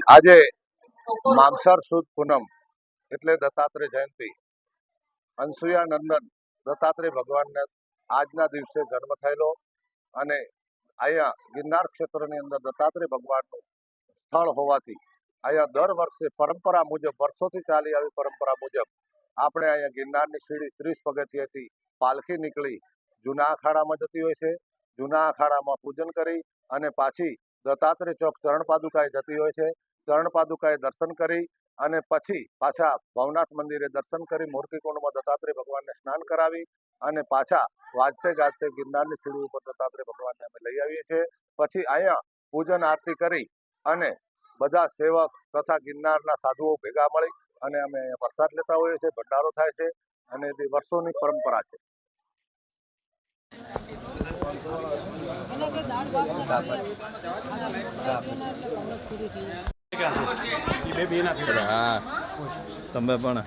આજે માગસર સુદ પૂનમ એટલે દત્તાત્રેય જયંતિ. અનસુયા નંદન દત્તાત્રેય ભગવાનને આજના દિવસે જન્મ થયેલો અને અહીંયા ગિરનાર ક્ષેત્રની અંદર દત્તાત્રેય ભગવાનનું સ્થળ હોવાથી અહીંયા દર વર્ષે પરંપરા મુજબ, વર્ષોથી ચાલી આવી પરંપરા મુજબ આપણે અહીંયા ગિરનારની સીડી 30 પગથિયેથી પાલખી નીકળી જૂના અખાડામાં જતી હોય છે. જૂના અખાડામાં પૂજન કરી અને પાછી દત્તાત્રેય ચોક ચરણ પાદુકાએ જતી હોય છે. ચરણ પાદુકાએ દર્શન કરી અને પછી પાછા ભવનાથ મંદિરે દર્શન કરી મૂર્તિકુંડમાં દત્તાત્રેય ભગવાનને સ્નાન કરાવી અને પાછા વાજતે ગાજતે ગિરનારની સીડી ઉપર દત્તાત્રેય ભગવાનને અમે લઈ આવીએ છીએ. પછી અહીંયા પૂજન આરતી કરી અને બધા સેવક તથા ગિરનારના સાધુઓ ભેગા મળી અને અમે પ્રસાદ લેતા હોઈએ છીએ. ભંડારો થાય છે અને તે વર્ષોની પરંપરા છે. હા તમે પણ